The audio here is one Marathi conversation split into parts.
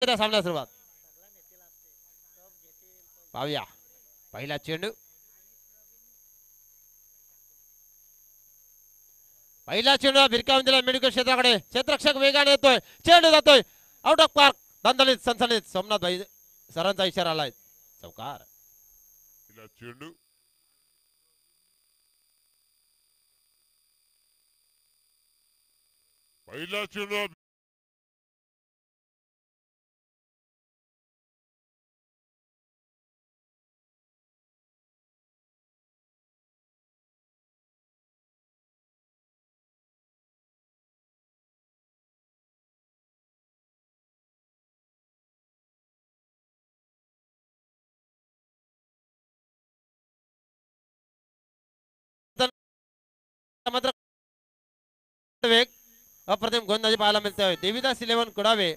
त्या सामन्याला सुरुवात पाहूया. पहिला चेंडू, पहिला चेंडू भिरकावून दिला मेडिकल क्षेत्राकडे. क्षेत्ररक्षक वेगाने येतोय, चेंडू जातोय आउट ऑफ पार्क. दणदणीत सनसनीत सोमनाथ भाई सरांचा इशारा आलाय. चौकार. चेंडू पहिला चेंडू मात्र वेग अप्रतिम गोलंदाजी पाहायला मिळतोय. देवीदास 11 कुडावे,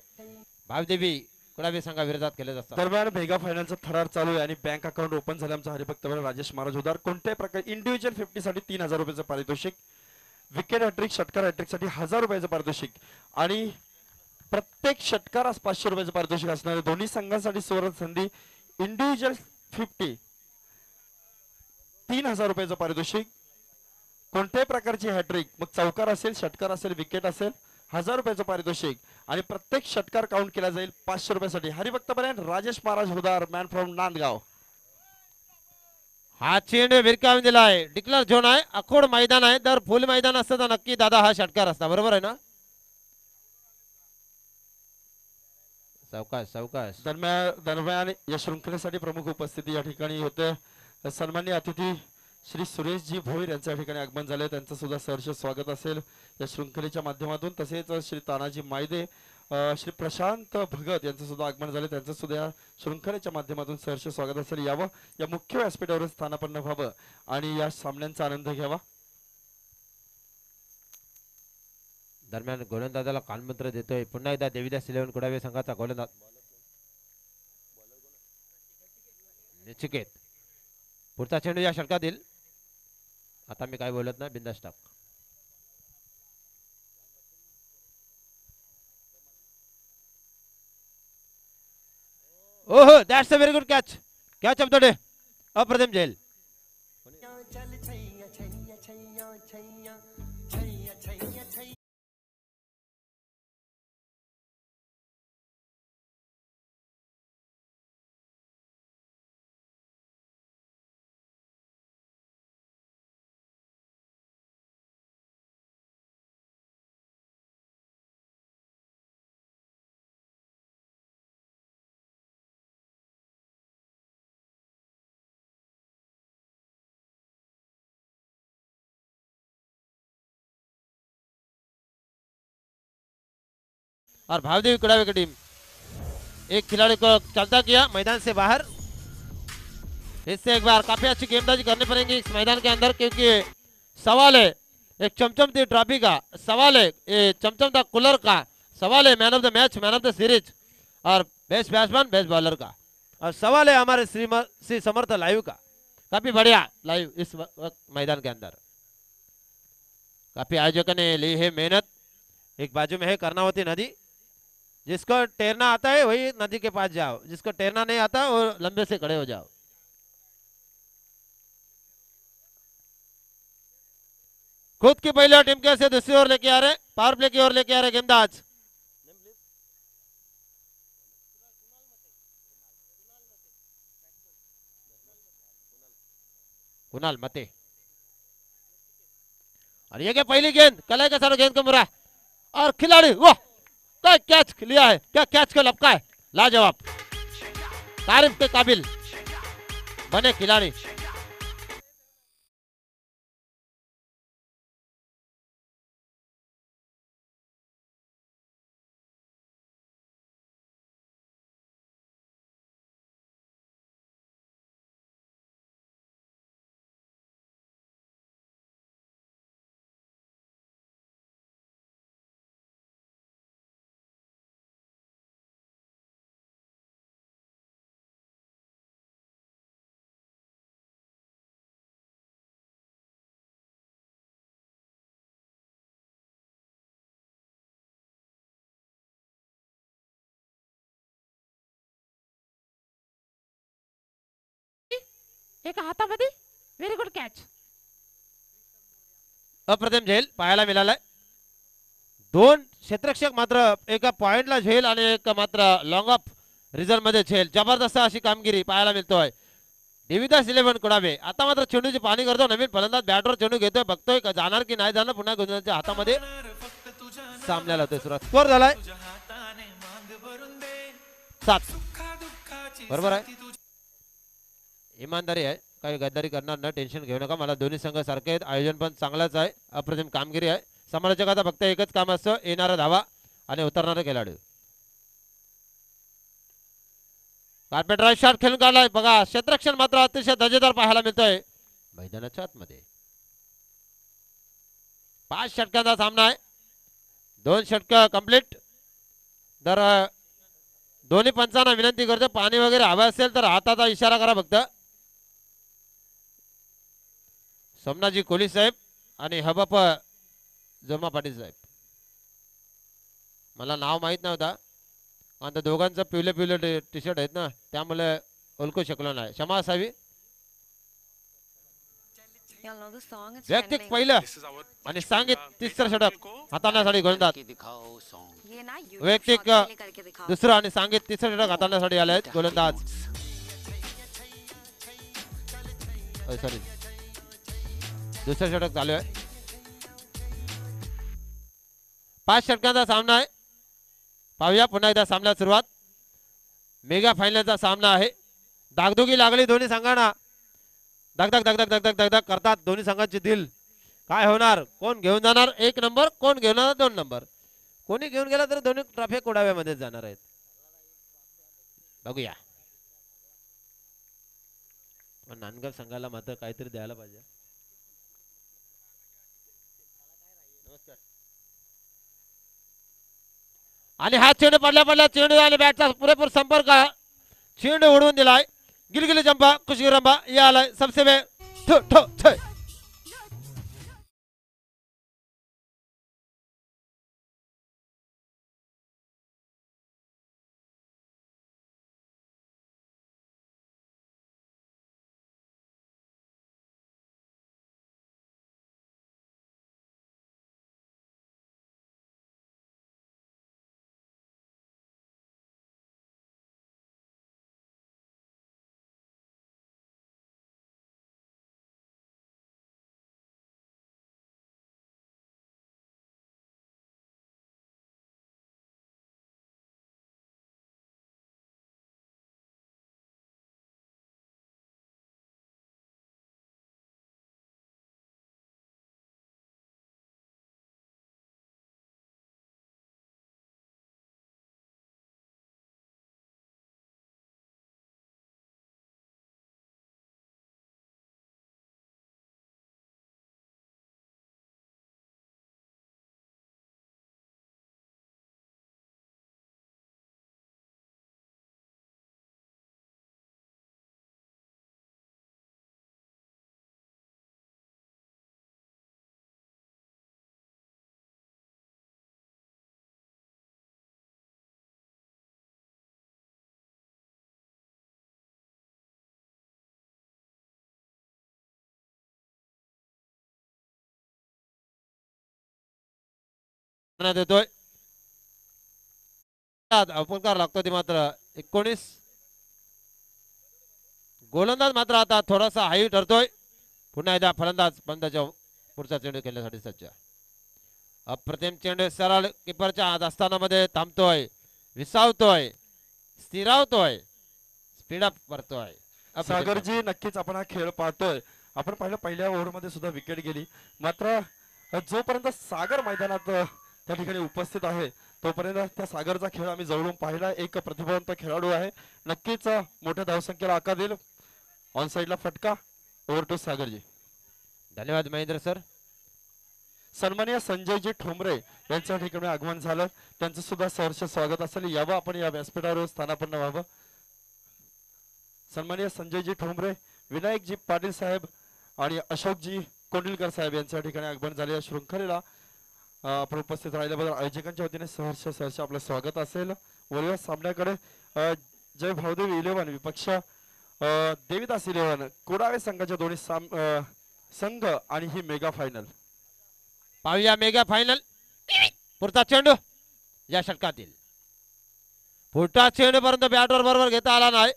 भावदेवी कुडावे संघाविरोधात केले जातात. दरम्यान मेगा फायनलचा थरार चालू आहे आणि बँक अकाउंट ओपन झाले आमचा हरिभक्त राजेश महाराज उदार. कोणत्याही प्रकारे इंडिव्हिज्युअल 50 साठी 3000 रुपयाचं पारितोषिक, विकेट हॅट्रिक षटकार हॅट्रिक साठी 1000 रुपयाचं पारितोषिक आणि प्रत्येक षटकारास 500 रुपयाचं पारितोषिक असणारे दोन्ही संघांसाठी सुवर्ण संधी. इंडिव्हिज्युअल 50 3000 रुपयाचं पारितोषिक, कोणत्याही प्रकारची हॅट्रिक मग चौकार असेल षटकार असेल विकेट असेल 1000 रुपयाचं पारितोषिक आणि प्रत्येक षटकार काउंट केला जाईल 500 रुपयासाठी. हरिभक्त पर्यंत राजेश महाराज हुदार मॅन फ्रॉम नांदगाव. हा चेंडू भिरकावून दिला आहे. डिक्लेअर झोन आहे, अखोड मैदान आहे. जर फुल मैदान असतं तर नक्की दादा हा षटकार असता. बरोबर आहे ना? सावकाश सावकाश. दरम्यान या शृंखलेसाठी प्रमुख उपस्थिती या ठिकाणी होते. सन्माननीय अतिथी श्री सुरेशजी भोईर यांच्या ठिकाणी आगमन झाले. त्यांचं सुद्धा सहर्ष स्वागत असेल या शृंखलेच्या माध्यमातून. तसेच श्री तानाजी मायदे, श्री प्रशांत भगत यांचं सुद्धा आगमन झाले. त्यांचं सुद्धा या शृंखलेच्या माध्यमातून सहर्ष स्वागत असेल. यावं या मुख्य व्यासपीठावर स्थानापन्न व्हावं आणि या सामन्यांचा आनंद घ्यावा. दरम्यान गोलंदाजाला कानमंत्र देतोय पुन्हा एकदा देवीदास 11 कुडावे संघाचा गोलंदाज निचिकेत. पुढचा चेंडू या षटकात येईल. आता मी काय बोलत नाही, बिंदास टाक. ओहो, that's a very good catch. Catch of the day, अप्रतिम झेल. और भावदेवी कुडावे की टीम एक खिलाड़ी को चलता किया मैदान से बाहर. इससे एक बार काफी अच्छी गेंदबाजी करनी पड़ेगी इस मैदान के अंदर, क्योंकि सवाल है एक चमचमती ट्रॉफी का, सवाल है ये चमचमता कूलर का, सवाल है man of the match, man of the series और बेस्ट बैट्समैन बेस्ट बॉलर का, और सवाल है हमारे श्री समर्थ लाइव का. काफी बढ़िया लाइव इस वक्त मैदान के अंदर. काफी आयोजकों ने ली है मेहनत. एक बाजू में है कर्णावती नदी, जिसको तैरना आता है वही नदी के पास जाओ, जिसको तैरना नहीं आता वो लंबे से खड़े हो जाओ. खुद की पहले टीम के से दूसरी ओर लेके आ रहे, पावर प्ले की ओर लेके आ रहे गेंदबाज कुणाल मते. और ये क्या पहली गेंद कलाई के साथ गेंद को मुरा और खिलाड़ी वाह क्या कैच लिया है, क्या कैच को लपका है. लाजवाब, तारीफ के काबिल बने खिलाड़ी. एका हातामध्ये व्हेरी गुड कॅच. अप्रतिम झेल पाहायला मिळालाय. दोन क्षेत्ररक्षक मात्र एका पॉइंटला झेल आणि एक मात्र लॉंग ऑफ रिझल्ट मध्ये झेल. जबरदस्त अशी कामगिरी पाहायला मिळतोय. देविदास 11 कुडाबे आता मात्र चेंडूची पाणी करतो. नवीन फलंदाज बॅटवर चेंडू घेतोय, बघतोय का जाणार की नाही जाणार. पुन्हा गोलंदाजाच्या हातामध्ये सामन्याला होतोय सुरुवात. स्कोर झालाय 7. बरोबर आहे. इमानदारी आहे, काही गद्दारी करणार ना. टेन्शन घेऊ नका. मला दोन्ही संघ सारखे आहेत. आयोजन पण चांगलंच आहे. अप्रतिम कामगिरी आहे. समालोचकाचा फक्त एकच काम असतं, येणारा धावा आणि उतरणारा खेळाडू. कार्पेट ड्राइव्ह शॉट खेळून काढलाय बघा. क्षेत्ररक्षण मात्र अतिशय दर्जेदार पाहायला मिळतोय मैदानाच्या आतमध्ये. 5 षटकांचा सामना आहे. 2 षटक कंप्लीट. तर दोन्ही पंचांना विनंती करतो, पाणी वगैरे हवं असेल तर हाताचा इशारा करा फक्त. सोमनाथजी कोहली साहेब आणि हबप जोमा पाटील साहेब. मला नाव माहित नव्हता, आता दोघांचं पिवले पिवले टी शर्ट आहेत ना, त्यामुळे ओळखू शकलो नाही. क्षमा असावी. व्यक्तिक पहिलं आणि सांगित तिसरं षटक हाताळण्यासाठी गोलंदाज. वैयक्तिक दुसरं आणि सांगित तिसरं षटक हाताळण्यासाठी आले आहेत गोलंदाज. सॉरी, दुसरं षटक चालू आहे. 5 षटकांचा सामना आहे. पाहूया पुन्हा एकदा सामन्यात सुरुवात. मेगा फायनलचा सामना आहे. दागदुगी लागली दोन्ही संघांना. धगधग धगधग धगधग धगधग करतात दोन्ही संघांचे दिल. काय होणार, कोण घेऊन जाणार 1 नंबर, कोण घेऊन जाणार 2 नंबर. कोणी घेऊन गेला तर दोन्ही ट्रॉफी कोडाव्यामध्ये जाणार आहेत. बघूया. नांदगाव संघाला मात्र काहीतरी द्यायला पाहिजे. नमस्कार. आणि हा चेंडू पडल्या चेंडू आणि बॅटचा पुरेपूर संपर्क. चेंडू उडवून दिलाय. गिलगिली जंपा खुशी रंबा या आलाय सबसे बे ठो ठो ठो. देतोय अपकार लागतो. ते मात्र 19. गोलंदाज मात्र आता थोडासा हाई ठरतोय. पुन्हा एकदा फलंदाज पंताच्या पुढचा चेंडू खेळण्यासाठी सज्ज. अप्रतिम चेंडू सरळ किपरच्या दास्तानामध्ये थांबतोय, विसावतोय, स्थिरावतोय, स्पीडअप करतोय. सागरजी नक्कीच आपण हा खेळ पाहतोय. आपण पाहिलं पहिल्या ओव्हरमध्ये सुद्धा विकेट गेली, मात्र जोपर्यंत सागर मैदानात त्या ठिकाणी उपस्थित आहे तोपर्यंत त्या सागरचा खेळ आम्ही जवळून पाहिला. एक प्रतिभावंत खेळाडू आहे, नक्कीच मोठ्या धावसंख्येला आकार देईल. ऑन साइडला फटका. Over to Sagar ji. धन्यवाद महेंद्र सर. सन्माननीय संजयजी ठोंबरे यांच्या ठिकाणी आगमन झालं, त्यांचं सुद्धा सहर्ष स्वागत असेल. यावं आपण या व्यासपीठावर स्थानापन्न व्हावं. सन्माननीय संजयजी ठोंबरे, विनायकजी पाटील साहेब आणि अशोकजी कोंडिलकर साहेब यांच्या ठिकाणी आगमन झाले. या शृंखलेला आपण उपस्थित राहिल्याबद्दल आयोजकांच्या वतीने सहर्ष आपलं स्वागत असेल. वरील सामन्याकडे जय भावदेव 11 विपक्ष देविदास 11 कोडावे संघाच्या दोन्ही संघ आणि ही मेगा फायनल. पाहूया मेगा फायनल. पुढचा चेंडू या षटकातील पुढचा चेंडू पर्यंत बॅटवर बरोबर घेता आला नाही.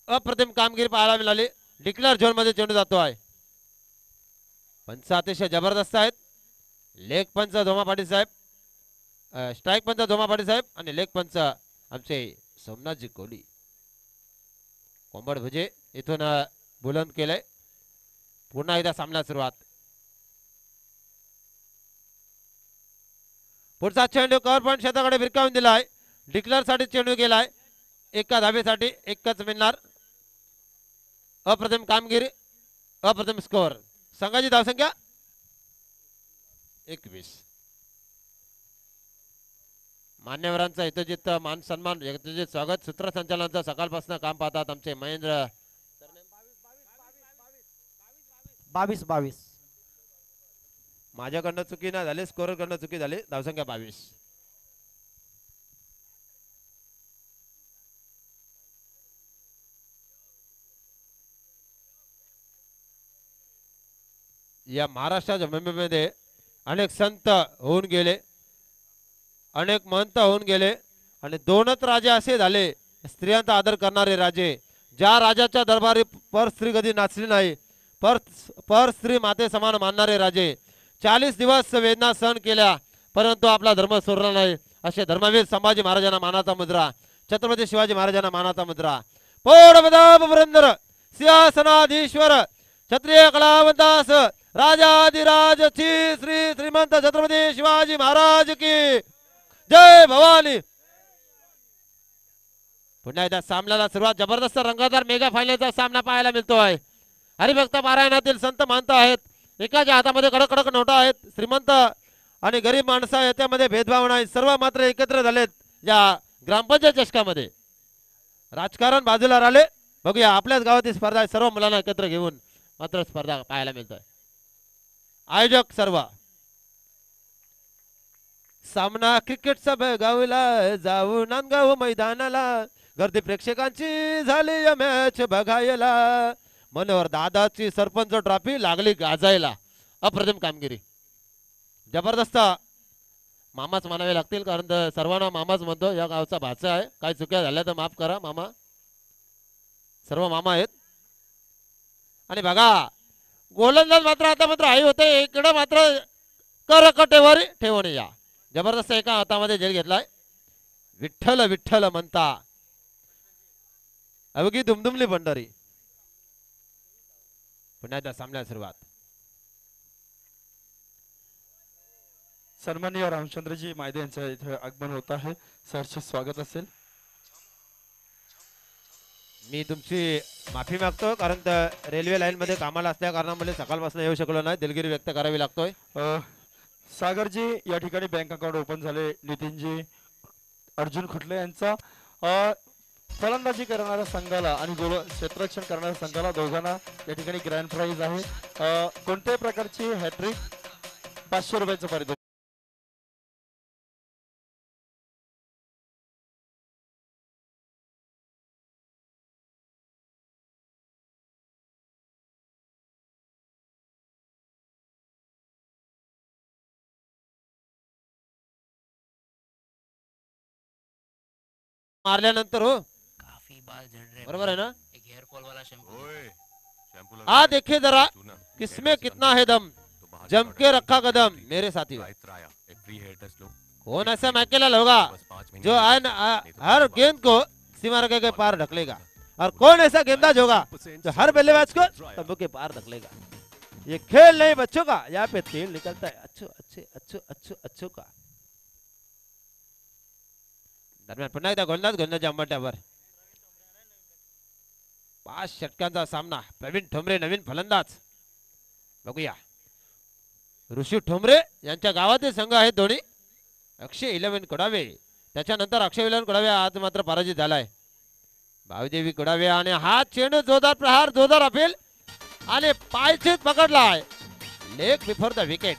अप्रतिम कामगिरी पाहायला मिळाली. डिक्लेअर झोन मध्ये चेंडू जातो आहे. पंच अतिशय जबरदस्त आहेत. लेग पंच धोमा पाटील साहेब, स्ट्राईक पंच धोमा पाटील साहेब आणि लेग पंच आमचे सोमनाथजी कोहली. कोंबड भुजे इथून बुलंद केलंय. पुन्हा एकदा सामना सुरुवात. पुढचा चेंडू कव्हर पॉईंट क्षेत्राकडे भिरकावून दिलाय. डिक्लेअर साठी चेंडू गेलाय. एका धाबेसाठी एकच मिळणार. अप्रतिम कामगिरी, अप्रतिम स्कोअर. संघाची धावसंख्या 21. मान्यवरांचा यथोचित मान सन्मान, यथोचित स्वागत. सूत्रसंचालनाचं सकाळपासून काम पाहतात आमचे महेंद्र. 22 माझ्याकडनं चुकी नाही झाली, स्कोअर कडनं चुकी झाली. धावसंख्या 22. या महाराष्ट्राच्या भूमीमध्ये अनेक संत होऊन गेले, अनेक महंत होऊन गेले आणि दोनच राजे असे झाले स्त्रियांचा आदर करणारे राजे. ज्या राजाच्या दरबारी पर स्त्री कधी नाचली नाही, पर स्त्री माते समान मानणारे राजे. 40 दिवस वेदना सहन केल्या परंतु आपला धर्म सोडला नाही असे धर्मवीर संभाजी महाराजांना मानाचा मुद्रा. छत्रपती शिवाजी महाराजांना मानाचा मुद्रा. पोडपदाप पुरंदर सिंहासनाधीश्वर क्षत्रिय कलावंतास राजाधिराज श्री श्रीमंत छत्रपती शिवाजी महाराज की जय भवानी. पुन्हा एकदा सामन्याला सुरुवात. जबरदस्त रंगतदार मेगा फायनलचा सामना पाहायला मिळतोय. हरिभक्त पारायणातील संत मानत आहेत. एकाच्या हातामध्ये कडक कडक नोटा आहेत. श्रीमंत आणि गरीब माणसा याच्यामध्ये भेदभाव नाही, सर्व मात्र एकत्र झालेत या ग्रामपंचायत चषकामध्ये. राजकारण बाजूला राहिले. बघूया आपल्याच गावातील स्पर्धा आहे. सर्व मुलांना एकत्र घेऊन मात्र स्पर्धा पाहायला मिळतोय. आयोजक सर्व. सामना क्रिकेटचा गावला जाऊन नांदगाव मैदानाला गर्दी प्रेक्षकांची झाली या मॅच बघायला. मनोहर दादाची सरपंच ट्रॉफी लागली गाजायला. अप्रतिम कामगिरी, जबरदस्त. मामाच म्हणावे लागतील कारण सर्वांना मामाच म्हणतो. या गावचा भाचा आहे. काही चुक्या झाल्या तर माफ करा मामा. सर्व मामा आहेत. आणि बघा गोलंदाज मात्र आता मात्र आई होते. इकडे मात्र करकटेवर ठेवून या. जबरदस्त एका हातामध्ये झेल घेतलाय. विठ्ठल विठ्ठल म्हणता अवघी दुमदुमली पंढरी. पुन्हा एकदा सामन्याला सुरुवात. सन्माननीय रामचंद्रजी मायदे यांचं इथे आगमन होत आहे. सहर्ष स्वागत असेल. मी तुमची माफी मागतो कारण रेल्वे लाईन मध्ये कामाला असल्या कारणामुळे सकाळपासून येऊ शकलो नाही. दिलगिरी व्यक्त करावी लागतोय. सागरजी या ठिकाणी बँक अकाउंट ओपन झाले. नितीनजी अर्जुन खुटले यांचा फलंदाजी करणाऱ्या संघाला आणि क्षेत्ररक्षण करणाऱ्या संघाला दोघांना या ठिकाणी ग्रँड प्राइज आहे. कोणत्याही प्रकारची हॅट्रिक 500 रुपयाचं पारितोषिक. मारल्यानंतर हो काफी बाल झड़ रहे बरोबर है ना. एक हेयर फॉल वाला शैम्पू ओए शैम्पू आ देखे जरा तू ना किसमें कितना है दम, तो बाहर जम के रखा कदम मेरे साथी. राया एक फ्री हेयर टेस्ट लो. कौन ऐसा मैकेलल होगा बस 5 महीने जो हर गेंद को सीमा रेखा के पार ढकलेगा और कौन ऐसा गेंदबाज होगा जो हर बल्लेबाज को तंबू के पार ढकलेगा. ये खेल नहीं बच्चों का, यहाँ पे तेल निकलता है अच्छो अच्छे अच्छो अच्छो अच्छो का. दरम्यान पुन्हा एकदा गोलंदाज अंबट्यावर. 5 षटकांचा सामना. प्रवीण ठोंबरे नवीन फलंदाज. बघूया ऋषी ठोंबरे यांच्या गावातील संघ आहेत दोन्ही. अक्षय 11 कोडावे, त्याच्यानंतर अक्षय 11 कोडावे आज मात्र पराजित झालाय. भाऊदेवी कोडावे आणि हा चेंडू जोरदार प्रहार, जोरदार अपील आणि पायचीत पकडलाय. Leg before the wicket.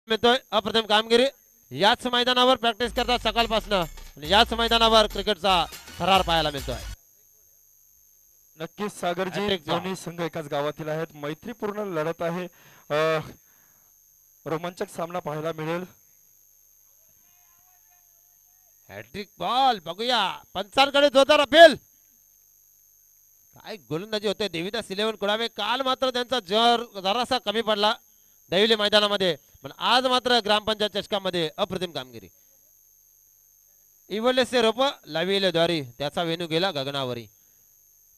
मिळतोय अप्रतिम कामगिरी. याच मैदानावर प्रॅक्टिस करतात सकाळपासून आणि याच मैदानावर क्रिकेटचा थरार पाहायला मिळतोय. नक्कीच सागरजी, Hat-trick चा. दोन्ही संघ एकाच गावातील आहेत. मैत्रीपूर्ण लढत आहे. रोमांचक सामना पाहायला मिळेल. हॅट्रिक बॉल बघूया पंचांकडे जोरदार अपील. काय गोलंदाजी होते देविदास इलेव्हन कुडावे. काल मात्र त्यांचा जर जरासा कमी पडला दैवली मैदानामध्ये, पण आज मात्र ग्रामपंचायत चषकामध्ये अप्रतिम कामगिरी. इवलेसे रोप लाविले द्वारी त्याचा वेणू गेला गगनावरी.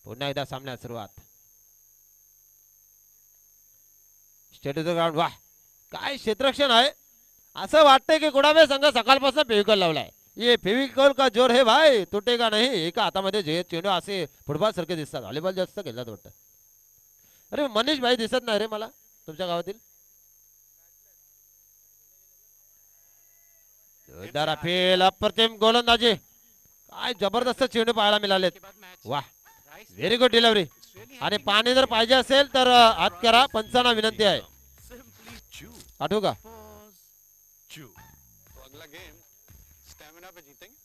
पुन्हा एकदा सामन्यात सुरुवात. Status ground. वाह काय क्षेत्ररक्षण आहे. असं वाटतंय की कुडावे संघ सकाळपासून फेविकॉल लावलाय. ये फेविकॉल का जोर है भाई, तुटेगा नाही. एका हातामध्ये जे चेंडू असे फुटबॉल सारखे दिसतात. व्हॉलीबॉल जास्त खेळतात वाटतं. अरे मनीष भाई दिसत नाही रे मला तुमच्या गावातील. जोरदार अपील अप्रतिम गोलंदाजी. काय जबरदस्त चेंडू पाहायला मिळालेत. वाह व्हेरी गुड डिलिव्हरी. आणि पाणी जर पाहिजे असेल तर हात करा. पंचांना विनंती आहे. आठवू का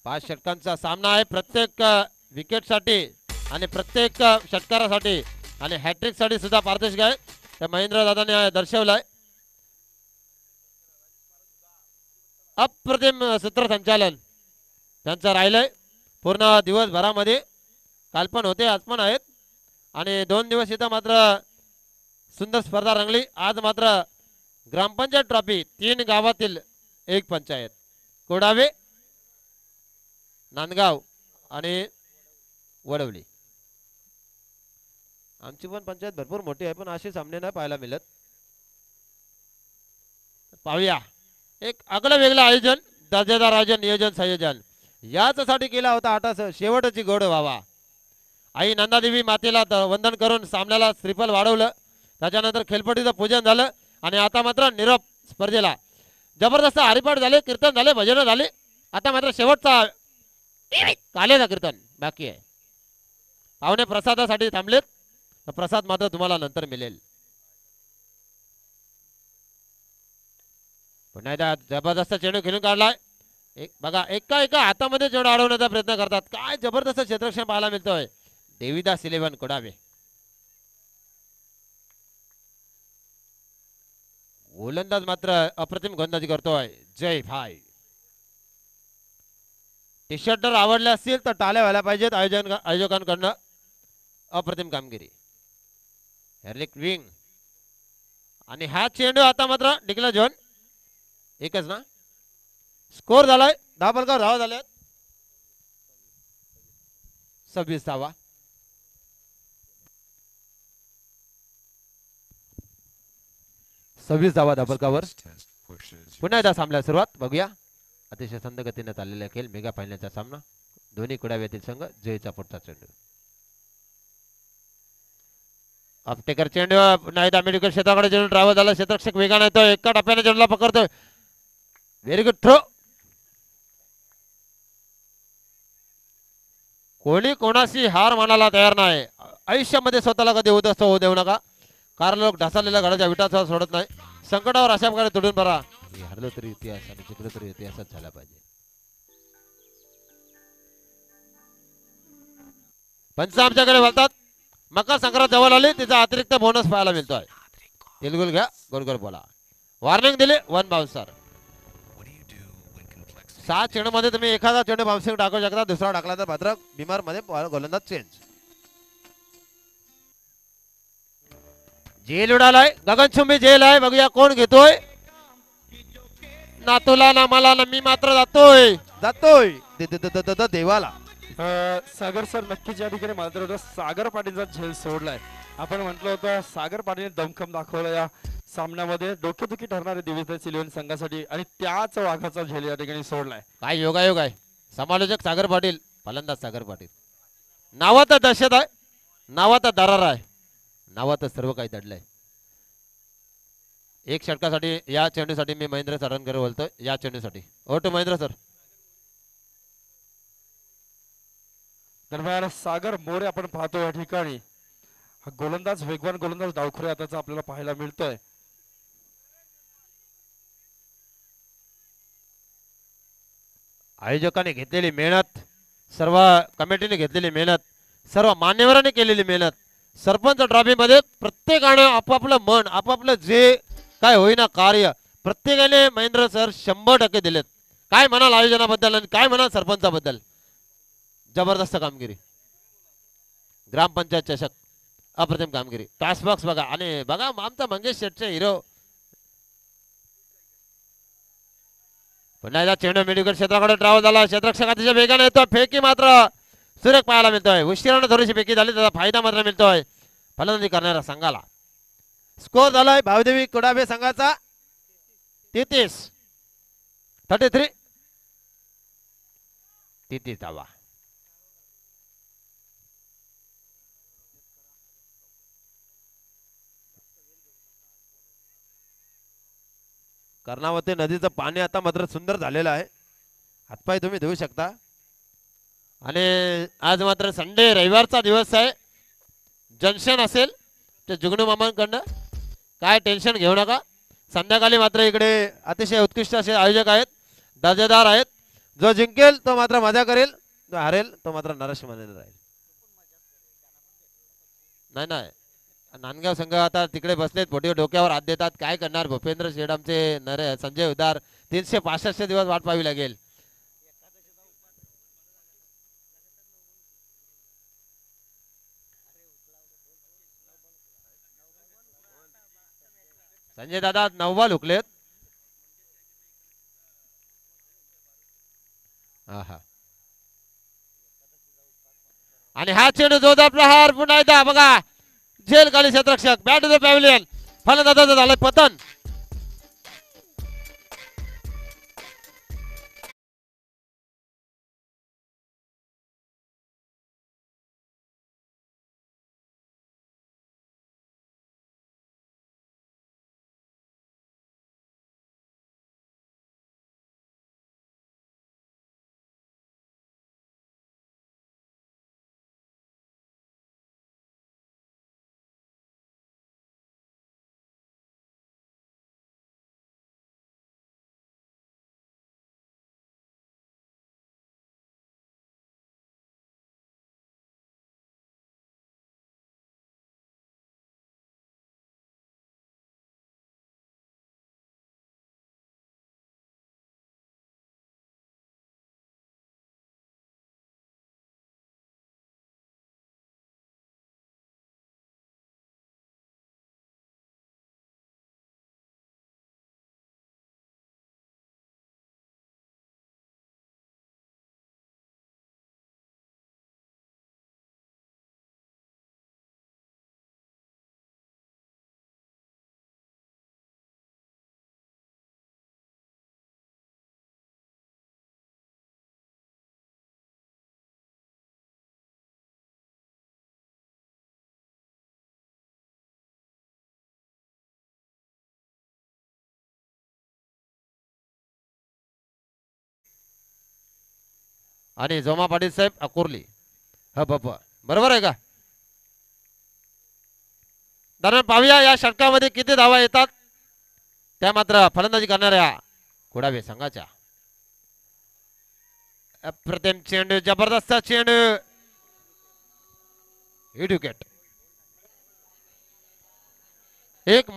5 षटकांचा सामना आहे. प्रत्येक विकेटसाठी आणि प्रत्येक षटकारासाठी आणि हॅट्रिक साठी सुद्धा पारदर्शक आहे. त्या महेंद्र दादाने दर्शवलाय. अप्रतिम सूत्रसंचालन त्यांचं राहिलंय. पूर्ण दिवसभरामध्ये काल पण होते आज पण आहेत आणि 2 दिवस इथं मात्र सुंदर स्पर्धा रंगली. आज मात्र ग्रामपंचायत ट्रॉफी 3 गावातील एक पंचायत कोडावे, नांदगाव आणि वडवली. आमची पण पंचायत भरपूर मोठी आहे पण असे सामने नाही पाहायला मिळत. पाहूया एक आगळं वेगळं आयोजन, दर्जेदार आयोजन, नियोजन संयोजन यासाठी केला होता. आता शेवटची गोड व्हावा. आई नंदादेवी मातेला वंदन करून सामन्याला श्रीफल वाढवलं. त्याच्यानंतर खेळपट्टीचं पूजन झालं आणि आता मात्र निरोप स्पर्धेला जबरदस्त हरिपाठ झाले, कीर्तन झाले, भजन झाले. आता मात्र शेवटचा कालेचा कीर्तन बाकी आहे. पाहुणे प्रसादासाठी थांबलेत. प्रसाद मात्र तुम्हाला नंतर मिळेल. पुन्हा एकदा जबरदस्त चेंडू खेळून काढलाय. बघा एका हातामध्ये चेंडू अडवण्याचा प्रयत्न करतात. काय जबरदस्त क्षेत्ररक्षण पाहायला मिळतोय देविदास इलेव्हन कुडावे. गोलंदाज मात्र अप्रतिम गोलंदाजी करतोय जय भाई. टी शर्ट जर आवडले असतील तर टाळ्या व्हायला पाहिजेत आयोजकांकडनं. अप्रतिम कामगिरी. हॅरिक विंग आणि हा चेंडू आता मात्र डिक्लेअर झोन एकच ना. स्कोर झालाय 10 बलकर धावा झाल्यात. 26 धावा. धाबलकावर पुन्हा एकदा सामन्याला सुरुवात. बघूया अतिशय संद गतीने चाललेला खेळ मेगा फायनलचा सामना. दोन्ही कुडाव्यातील संघ जयचा पुढचा चेंडू. अपटेकर चेंडू पुन्हा एकदा मेडिकल क्षेत्राकडे चेंडू ट्रॅव्हल झाला. क्षेत्ररक्षक वेगाने येतोय. एका टप्प्याने चेंडूला पकडतोय. Very good throw. कोणी कोणाशी हार मानायला तयार नाही. आयुष्यामध्ये स्वतःला कधी उद्ध्वस्त होऊ देऊ नका. कारण लोक ढासळलेल्या घराच्या विटाचा सोडत नाही. संकटावर अशा प्रकारे तुडून बरा. हरलो तरी इतिहास आणि जिंकलो तरी इतिहासच झाला पाहिजे. पंच आमच्याकडे बोलतात. मकर संक्रांत जवळ आली तिचा अतिरिक्त बोनस पाहायला मिळतोय. तिलगुल घ्या गोलगोल बोला. वॉर्निंग दिली 1 बाउन्सर. 7 चेंडू मध्ये तुम्ही एखादा चेंडू बाउन्सिंग टाकू शकता. दुसरा टाकला तर मात्र बिमार मध्ये गोलंदाज चेंज. जेल उडालाय. गगनचुंबी जेल आहे. बघूया कोण घेतोय. ना तुला ना मला ना मी मात्र जातोय देवाला. सागर सर नक्कीच या ठिकाणी मात्र सागर पाटीलचा झेल सोडलाय. आपण म्हटलं होतं सागर पाटीलने दमखम दाखवला या सामन्यामध्ये. डोकेदुखी ठरणारे दिवस इलेव्हन संघासाठी आणि त्याच वाघाचा झेल या ठिकाणी सोडलाय. काय योगायोग आहे. समालोचक सागर पाटील, फलंदाज सागर पाटील. नावात दहशत आहे, नावात दरार आहे, नावात सर्व काही दडलंय. एक षटकासाठी या चेंडूसाठी मी महेंद्र सरांकडे बोलतोय. या चेंडूसाठी ओटू महेंद्र सर. दरम्यान सागर मोरे आपण पाहतो या ठिकाणी. हा गोलंदाज वेगवान गोलंदाज डावखुरे हाताचा आपल्याला पाहायला मिळतोय. आयोजकांनी घेतलेली मेहनत, सर्व कमिटीने घेतलेली मेहनत, सर्व मान्यवरांनी केलेली मेहनत, सरपंच ट्रॉफीमध्ये प्रत्येकाने आपापलं मन, आपापलं जे काय होईना कार्य प्रत्येकाने महेंद्र सर 100% दिलेत. काय म्हणाल आयोजनाबद्दल आणि काय म्हणाल सरपंचाबद्दल? जबरदस्त कामगिरी. ग्रामपंचायत चषक अप्रतिम कामगिरी. टॉस बॉक्स बघा आणि बघा आमचा मंगेश शेटचे हिरो. पुन्हा एकदा चेंडू मेडिकल क्षेत्राकडे ट्रॅव्हल झाला. क्षेत्ररक्षक अतिशय वेगाने येतो. फेकी मात्र सुरेख पाहायला मिळतोय. उशिराने थोडीशी फेकी झाली, त्याचा फायदा मात्र मिळतोय फलंदाजी करणाऱ्या संघाला. स्कोर झालाय भावदेवी कुडाबे संघाचा 33 धावा. कर्णावती नदीचं पाणी आता मात्र सुंदर झालेलं आहे. हातपाय तुम्ही धुवू शकता. आणि आज मात्र संडे, रविवारचा दिवस आहे. जंक्शन असेल ते जुगनू मामांकडनं, काय टेन्शन घेऊ नका. संध्याकाळी मात्र इकडे अतिशय उत्कृष्ट असे आयोजक आहेत, दर्जेदार आहेत. जो जिंकेल तो मात्र मजा करेल, जो हरेल तो मात्र नरसिंहाने राहील. नाही नाही, नांदगाव संघ आता तिकडे बसलेत, पोटी डोक्यावर हात देतात. काय करणार भूपेंद्र शेठ आमचे संजय उदार. 365 दिवस वाट पाहावी लागेल. संजय दादा 9 बॉल हुकलेत. आणि हा चेंडू जोरदार प्रहार. पुन्हा एकदा बघा झेल खाली क्षेत्ररक्षक. Bat to the pavilion. फलंदाजाचं झालंय पतन. आणि जोमा पाटील साहेब अकोरली. हा बाबा बरोबर आहे का? दरम्यान पाहूया या षटकामध्ये किती धावा येतात त्या मात्र फलंदाजी करणाऱ्या कुडावे संघाच्या. अप्रतिम चेंडू, जबरदस्त चेंडू, हिट विकेट. एक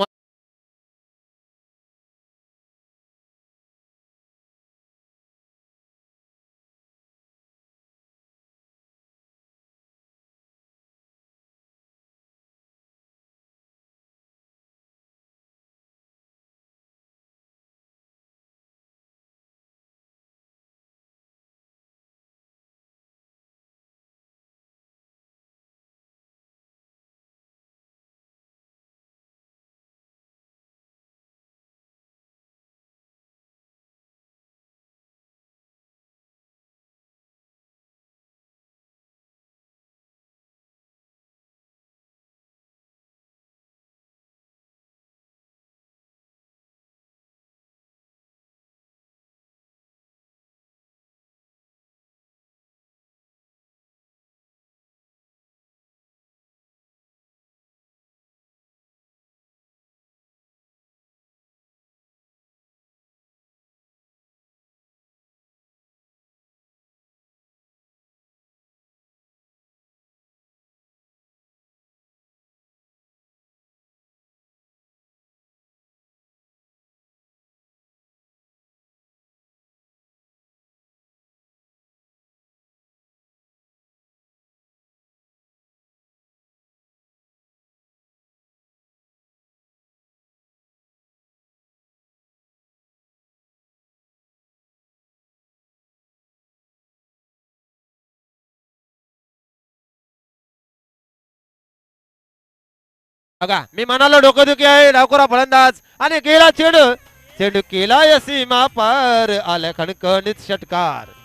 बघा मी म्हणालो डोकंदुखी आहे डावखोरा फलंदाज आणि गेला चेंडू चेंडू केला या सीमा पार आल्या खणखणीत षटकार.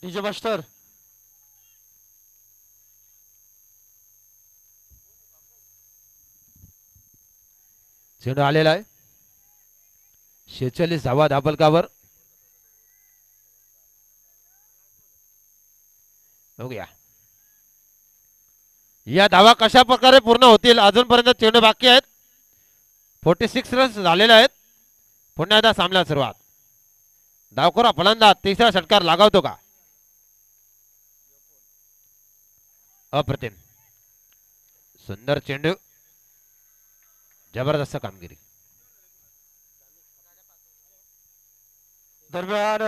डीजे मास्टर चेंडू आलेला आहे 46 धावा धापलकावर. बघूया या धावा कशा प्रकारे पूर्ण होतील. अजूनपर्यंत चेंडू बाकी आहेत. 46 रन्स झालेले आहेत. पुन्हा एकदा सामन्याला सुरुवात. डावखोरा फलंदाज तिसरा षटकार लागावतो का. अप्रतिम सुंदर चेंडू जबरदस्त कामगिरी. दरम्यान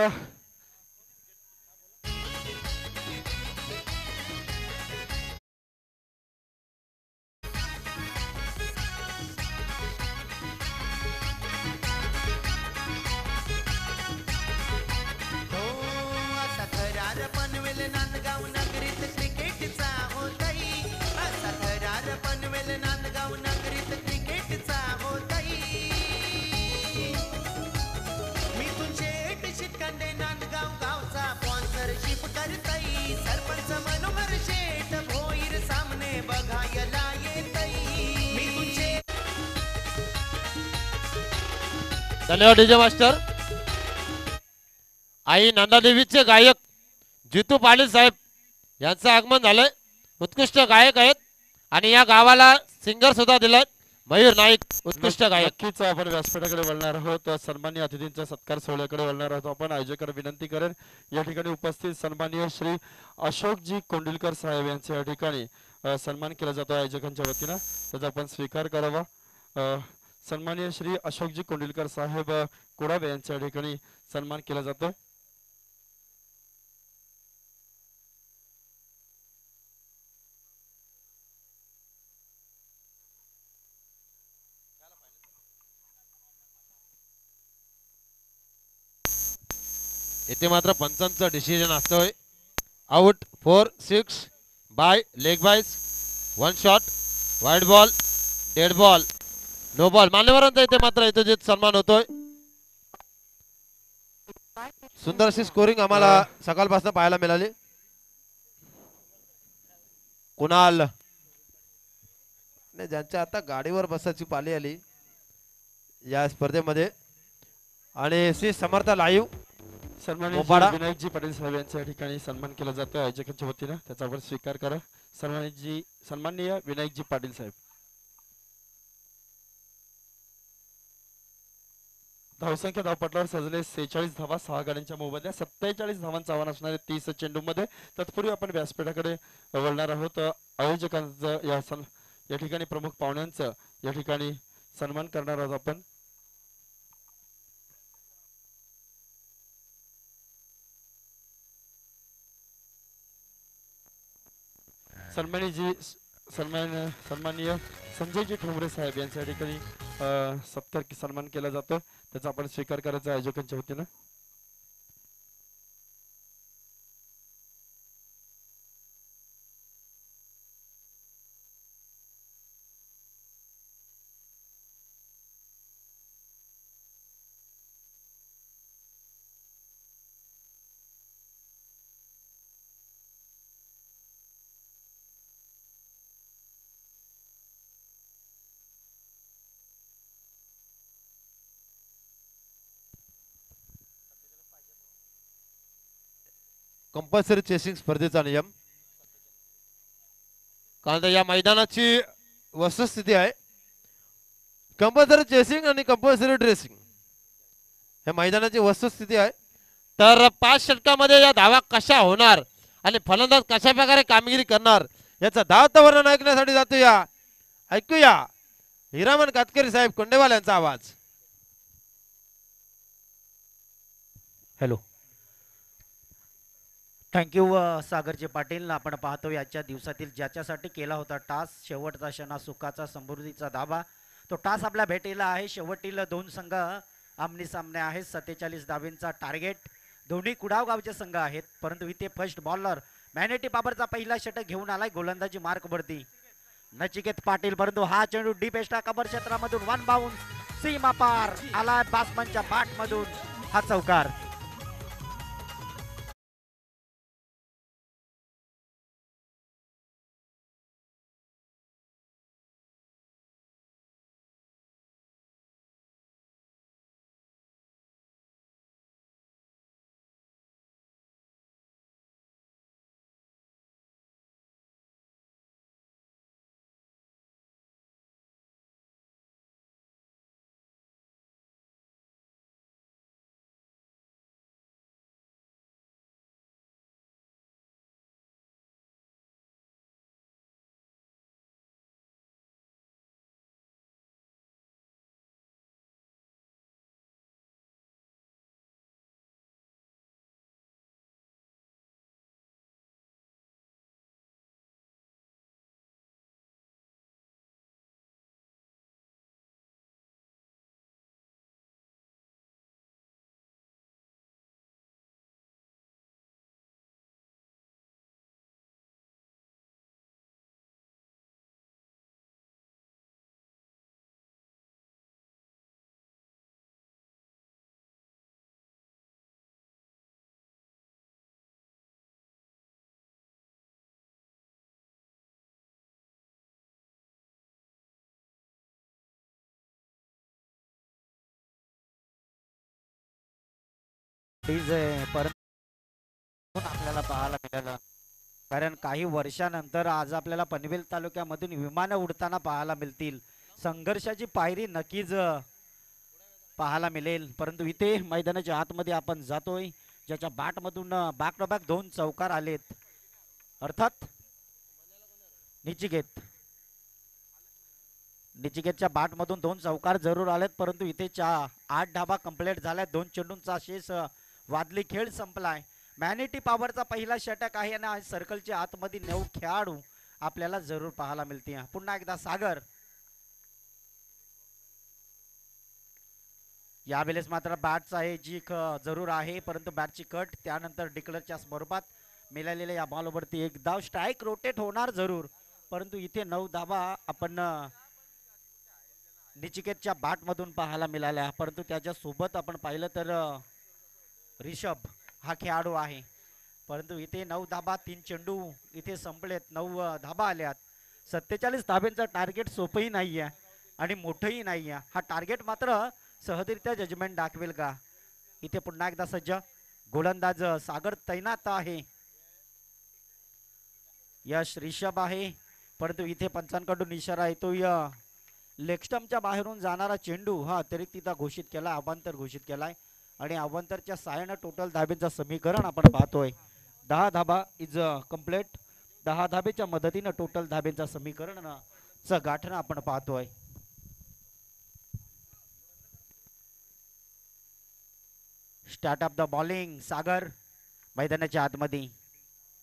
धन्यवाद डीजे मास्टर. आई नंदादेवीचे गायक जितू पाटील साहेब यांचं आगमन झालंय. उत्कृष्ट गायक आहेत आणि या गावाला सिंगर सुद्धा दिलाय मयूर नाईक उत्कृष्ट गायक. नक्कीच आपण व्यासपीठाकडे वळणार आहोत. सन्माननीय अतिथींच्या सत्कार सोहळ्याकडे वळणार आहोत. आपण आयोजकांना विनंती करेन या ठिकाणी उपस्थित सन्माननीय श्री अशोकजी कोंडिलकर साहेब यांचे या ठिकाणी सन्मान केला जातो आयोजकांच्या वतीनं. त्याचा आपण स्वीकार करावा. सन्माननीय श्री अशोकजी कोंडिलकर साहेब कोडाबे यांच्या या ठिकाणी सन्मान केला जातो. येथे मात्र पंचांचं डिसिजन असतोय. Out 4 6 bye leg byes 1 shot wide ball dead ball no ball. मान्यवरांचा इथे मात्र यथोचित सन्मान होतोय. सुंदर अशी स्कोरिंग आम्हाला सकाळपासून पाहायला मिळाली. कुणाल ज्यांच्या आता गाडीवर बसायची पाली आली या स्पर्धेमध्ये आणि श्री समर्थ लाईव्ह सन्माननीय विनायकजी पाटील साहेब यांच्या ठिकाणी सन्मान केला जातो आयोजकांच्या वतीनं. त्याचा आपण स्वीकार करा. सन्माननीय विनायकजी पाटील साहेब. धावसंख्या धावपटलावर सजले 46 धावा 6 गाड्यांच्या मोबदल्यात 47 धावांचं आव्हान असणारे 30 चेंडूमध्ये. तत्पूर्वी आपण व्यासपीठाकडे वळणार आहोत. आयोजकांचं या ठिकाणी प्रमुख पाहुण्यांचं या ठिकाणी सन्मान करणार आहोत आपण. सन्माननीय संजयजी ठोंबरे साहेब यांच्या ठिकाणी सत्कार सन्मान केला जातो. त्याचा आपण स्वीकार करायचा आयोजकांच्या वतीनं. कंपल्सरी चेसिंग स्पर्धेचा नियम. कारण या मैदानाची वस्तुस्थिती आहे कंपल्सरी चेसिंग आणि कंपल्सरी ड्रेसिंग. या मैदानाची वस्तुस्थिती आहे. तर 5 षटकामध्ये या धावा कशा होणार आणि फलंदाज कशा प्रकारे कामगिरी करणार याचा धावतं वर्णन ऐकण्यासाठी जातोया. ऐकूया हिरामन कातकरी साहेब कोंडेवाल यांचा आवाज. हॅलो. थँक्यू सागरजी पाटील. आपण पाहतो याच्या दिवसातील ज्याच्यासाठी केला होता टास, शेवटचा क्षणा सुखाचा समृद्धीचा धाबा, तो टास आपल्या भेटीला आहे. शेवटील 2 संघ आमने सामने आहेत. 47 धाब्यांचा टार्गेट. दोन्ही कुडाव गावचे संघ आहेत. परंतु इथे फर्स्ट बॉलर मॅनेटी बाबरचा पहिला षटक घेऊन आलाय गोलंदाजी मार्कवरती नचिकेत पाटील. परंतु हा चेंडू डीप एस्टा कबर क्षेत्रामधून 1 बाउन्स सीमा पार आला बॅट्समनच्या बॅट मधून. हा चौकार. परंतु आपल्याला पाहायला मिळालं. कारण काही वर्षानंतर आज आपल्याला पनवेल तालुक्यामधून विमानं उडताना पाहायला मिळतील. संघर्षाची पायरी नक्कीच पाहायला मिळेल. परंतु इथे मैदानाच्या आतमध्ये आपण जातोय ज्याच्या बॅटमधून बॅक टू बॅक 2 चौकार आलेत. अर्थात निचिकेतच्या बॅटमधून 2 चौकार जरूर आलेत. परंतु इथे 8 धाबा कंप्लीट झाल्यात. 2 चेंडूंचा शेष वादली खेळ संपलाय. मॅनेटी पॉवरचा पहिला षटक आहे आणि सर्कलच्या आतमध्ये 9 खेळाडू आपल्याला जरूर पाहायला मिळतील. पुन्हा एकदा सागर. यावेळेस मात्र बॅटचा आहे जी जरूर आहे. परंतु बॅटची कट त्यानंतर डिक्लरच्या स्वरूपात मिळालेल्या या बॉलवरती 1 धाव. स्ट्राईक रोटेट होणार जरूर. परंतु इथे 9 धावा आपण निचिकेतच्या बॅटमधून पाहायला मिळाल्या. परंतु त्याच्या सोबत आपण पाहिलं तर रिषभ हा खेळाडू आहे. परंतु इथे 9 धाबा 3 चेंडू इथे संपलेत. 9 धाबा आल्यात. 47 धाब्यांचं टार्गेट सोपंही नाही आहे आणि मोठंही नाही आहे. हा टार्गेट मात्र सहजरित्या जजमेंट दाखवेल का. इथे पुन्हा एकदा सज्ज गोलंदाज सागर तैनात आहे. यश रिषभ आहे. परंतु इथे पंचांकडून इशारा येतोय लेगस्टम्पच्या बाहेरून जाणारा चेंडू हा अतिरिक्त घोषित केला, अवांतर घोषित केलाय आणि अवांतरच्या साहाय्याने टोटल धाब्यांचं समीकरण आपण पाहतोय. 10 धाबा इज कंप्लीट. 10 धाब्याच्या मदतीनं टोटल धाब्यांचं समीकरणचं गाठणं आपण पाहतोय. Start of the bowling. सागर मैदानाच्या आतमध्ये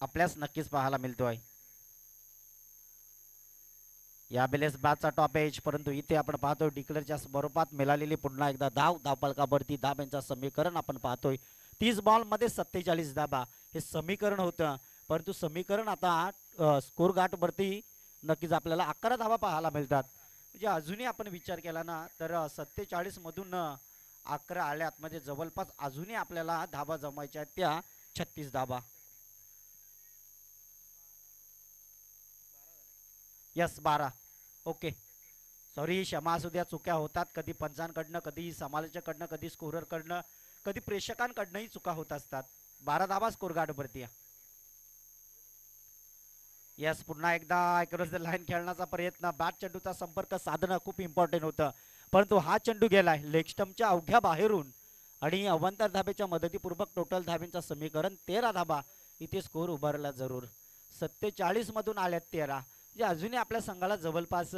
आपल्यास नक्कीच पाहायला मिळतोय. या बेलेस बॅटचा टॉप एज. परंतु इथे आपण पाहतोय डिक्लेअरच्या स्वरूपात मिळालेली पुन्हा एकदा धावपलकावरती धाब्यांचं समीकरण आपण पाहतोय. 30 बॉलमध्ये 47 धाबा हे समीकरण होतं. परंतु समीकरण आता स्कोर गाठवरती नक्कीच आपल्याला 11 धाबा पाहायला मिळतात. म्हणजे अजूनही आपण विचार केला ना तर 47 मधून 11 आल्यात. म्हणजे जवळपास अजूनही आपल्याला धाबा जमायच्या आहेत त्या 36 धाबा. यस 12. ओके सॉरी क्षमा असू द्या. चुक्या होतात कधी पंचांकडनं, कधी समालोचकांकडनं, कधी स्कोररकडनं, कधी प्रेक्षकांकडनंही चुका होत असतात. 12 धाबा स्कोर गाठवरती. यस पुन्हा एकदा क्रॉस द लाईन खेळण्याचा प्रयत्न, बॅट चेंडूचा संपर्क साधणं खूप इम्पॉर्टंट होतं, परंतु हा चेंडू गेलाय लेग स्टंपच्या अवघ्या बाहेरून आणि अवांतर धाबेच्या मदतीपूर्वक टोटल धाब्यांचं समीकरण 13 धाबा. इथे स्कोर उभारला जरूर. 47 मधून आल्यात 13, जे अजूनही आपल्या संघाला जवळपास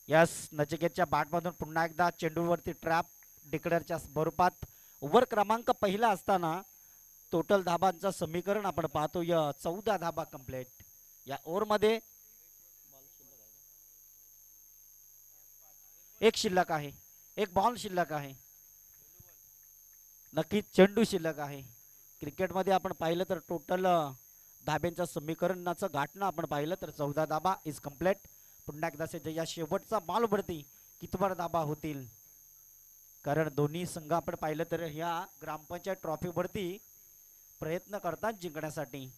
यस नचिकेतच्या बॅटमधून पुन्हा एकदा चेंडूवरती ट्रॅप डिक्लेअरच्या स्वरूपात. ओव्हर क्रमांक पहिला असताना टोटल धाबांचं समीकरण आपण पाहतो 14 धाबा कंप्लीट. या ओव्हरमध्ये एक शिल्लक आहे, एक बॉल शिल्लक आहे, नक्कीच चेंडू शिल्लक आहे. क्रिकेटमध्ये आपण पाहिलं तर टोटल धाब्यांच्या समीकरणाचं गाठणं आपण पाहिलं तर 14 धाबा इज कम्प्लीट. पुन्हा एकदा या शेवटचा बॉलवरती कितवर धाबा होतील, कारण दोन्ही संघ आपण पाहिलं तर ह्या ग्रामपंचायत ट्रॉफीवरती प्रयत्न करतात जिंकण्यासाठी.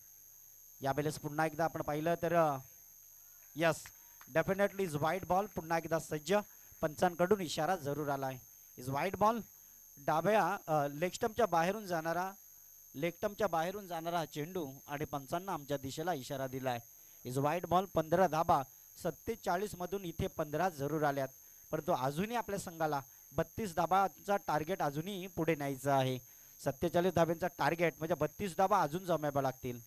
यावेळेस पुन्हा एकदा आपण पाहिलं तर यस डेफिनेटली इज वाईट बॉल. पुन्हा एकदा सज्ज, पंचांकडून इशारा जरूर आलाय. इज वाईट बॉल, डाव्या लेगस्टम्पच्या बाहेरून जाणारा चेंडू आणि पंचांना आमच्या दिशेला इशारा दिलाय. इज वाईट बॉल. 15 धाबा 47 मधून इथे 15 जरूर आल्यात, परंतु अजूनही आपल्या संघाला 32 धाबांचा टार्गेट अजूनही पुढे न्यायचं आहे. 47 धाब्यांचा टार्गेट म्हणजे 32 धाबा अजून जमायला लागतील.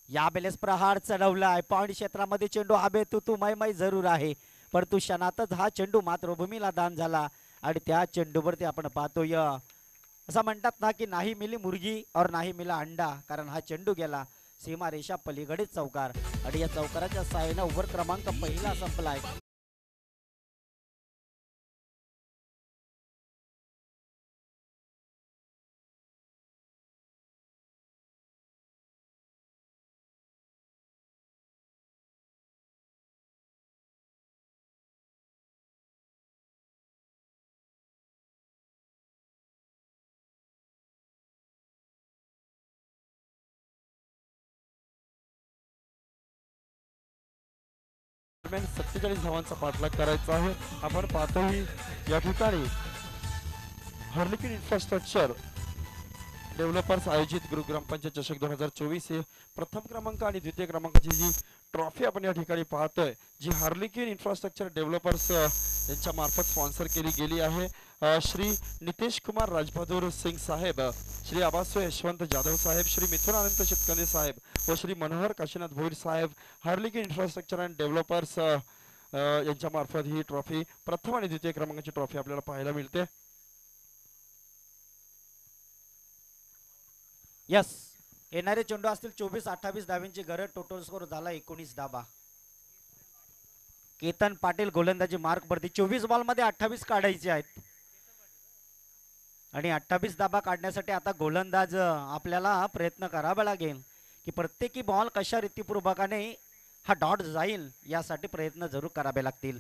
यावेळेस प्रहार चढवलाय, पॉइंट क्षेत्रामध्ये चेंडू हवे तू मै जरूर आहे, परंतु क्षणातच हा चेंडू मातृभूमीला दान झाला आणि त्या चेंडूवरती आपण पाहतोय असं म्हणतात ना की नाही मिली मुर्गी और नाही मिला अंडा, कारण हा चेंडू गेला सीमारेषा पलीकडे चौकार आणि या चौकाराच्या साहाय्याने ओव्हर क्रमांक पहिला संपलाय. दरम्यान 47 धावांचा पाठलाग करायचा आहे. आपण पाहतोय या ठिकाणी हर्लिकिन इन्फ्रास्ट्रक्चर डेव्हलपर्स आयोजित गुरु ग्रामपंचायत चषक 2024 हे प्रथम क्रमांक आणि द्वितीय क्रमांकाची जी ट्रॉफी आपण या ठिकाणी पाहतोय, जी हार्लिकिन इन्फ्रास्ट्रक्चर डेव्हलपर्स यांच्या मार्फत स्पॉन्सर केली गेली आहे. श्री नितेश कुमार राजबहादूर सिंग साहेब, श्री आबासो यशवंत जाधव साहेब, श्री मिथुन अनंत शितकंदे साहेब व श्री मनोहर काशीनाथ भोईर साहेब, हार्लिकिन इन्फ्रास्ट्रक्चर अँड डेव्हलपर्स यांच्या मार्फत ही ट्रॉफी प्रथम आणि द्वितीय क्रमांकाची ट्रॉफी आपल्याला पाहायला मिळते. यस येणारे चेंडू असतील 24-28 धाव्यांची गरज. टोटल स्कोर झाला 19 धाबा. केतन पाटील गोलंदाजी मार्क वरती. 24 बॉल मध्ये 28 काढायचे आहेत आणि 28 धाबा काढण्यासाठी आता गोलंदाज आपल्याला प्रयत्न करावा लागेल की प्रत्येकी बॉल कशा रीतीपूर्वकाने हा डॉट जाईल, यासाठी प्रयत्न जरूर करावे लागतील.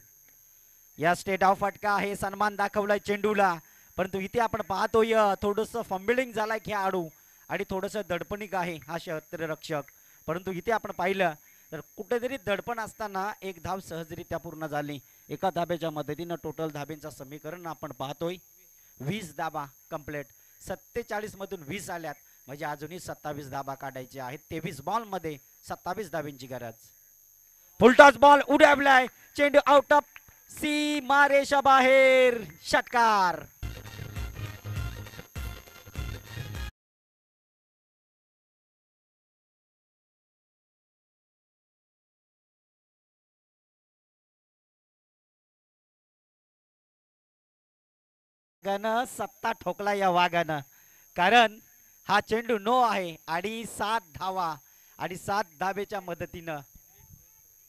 या स्टेट ऑफ फटका आहे, सन्मान दाखवलाय चेंडूला, परंतु इथे आपण पाहतोय थोडस फंबिलिंग झालाय खेळाडू आणि थोडंसं दडपणिक आहे हा क्षेत्ररक्षक, परंतु इथे आपण पाहिलं तर कुठेतरी दडपण असताना एक धाव सहजरित्या पूर्ण झाली. एका धाब्याच्या मदतीनं टोटल धाब्यांचं समीकरण आपण पाहतोय 20 धाबा कंप्लीट. 47 मधून 20 आल्यात म्हणजे अजूनही 27 धाबा काढायचे आहेत. 23 बॉल मध्ये 27 धाब्यांची गरज. फुलटॉस बॉल उडवलाय, चेंडू आउट ऑफ सीमारेषा बाहेर, षटकार. सत्ता ठोकला या वाघानं, कारण हा चेंडू नो आहे आणि 7 धावा आणि 7 धाब्याच्या मदतीनं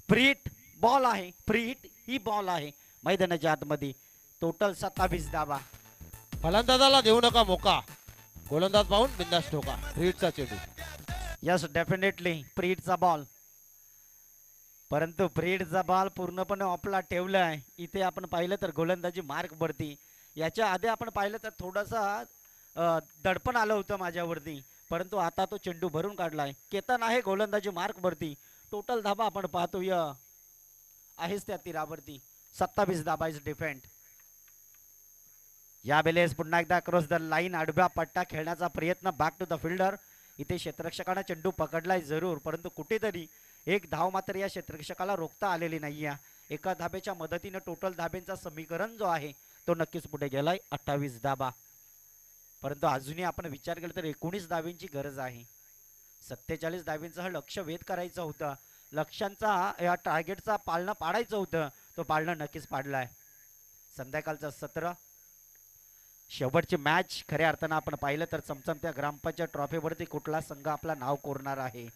फ्रीट बॉल आहे. फ्रीट ही बॉल आहे मैदानाच्या आतमध्ये. टोटल 27 धावा. फलंदाजाला देऊ नका मोका, गोलंदाज पाहून बिंदास ठोका. रीडचा चेंडू. यस डेफिनेटली फ्रीटचा बॉल, परंतु फ्रीटचा बॉल पूर्णपणे ऑफला ठेवलाय. इथे आपण पाहिलं तर गोलंदाजी मार्क वरती. याच्या आधी आपण पाहिलं तर थोडासा दडपण आलं होतं माझ्यावरती, परंतु आता तो चेंडू भरून काढलाय. केतन आहे गोलंदाजी मार्क वरती. टोटल धाबा आपण पाहतोय आहेच त्या तीरावरती 27 धाबा इज डिफेंड. या वेळेस पुन्हा एकदा क्रॉस द लाईन आडव्या पट्टा खेळण्याचा प्रयत्न बॅक टू द फिल्डर. इथे क्षेत्ररक्षकाने चेंडू पकडलाय जरूर, परंतु कुठेतरी एक धाव मात्र या क्षेत्ररक्षकाला रोखता आलेली नाहीये. एका धाब्याच्या मदतीने टोटल धाब्यांचा समीकरण जो आहे तो नक्कीच पुढे गेलाय 28 धाबा. परंतु अजूनही आपण विचार केला तर 19 धाब्यांची गरज आहे. 47 धाब्यांचं लक्ष वेध करायचं होतं, लक्ष्यांचा या टार्गेटचा पालनं पाडायचं होतं, तो पालनं नक्कीच पाडलाय. संध्याकाळचं सत्र, शेवटची मॅच खऱ्या अर्थानं आपण पाहिलं तर चमचमत्या ग्रामपंचायत ट्रॉफीवरती कुठला संघ आपला नाव कोरणार आहे.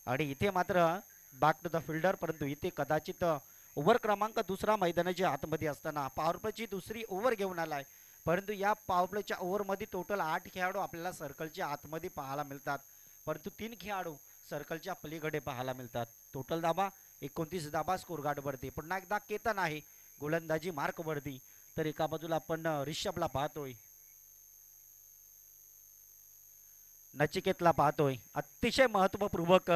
आणि इथे मात्र बॅक टू द फिल्डर, परंतु इथे कदाचित ओव्हर क्रमांक दुसरा मैदानाच्या आतमध्ये असताना पॉवरप्लेची दुसरी ओव्हर घेऊन आलाय. परंतु या पॉवरप्लेच्या ओव्हरमध्ये टोटल 8 खेळाडू आपल्याला सर्कलच्या आतमध्ये पाहायला मिळतात, परंतु 3 खेळाडू सर्कलच्या पलीकडे पाहायला मिळतात. टोटल धाबा 29 धाबा स्कोर गार्डवरती. पुन्हा एकदा केतन आहे गोलंदाजी मार्कवरती, तर एका बाजूला आपण रिषभला पाहतोय, नचिकेतला पाहतोय. अतिशय महत्वपूर्वक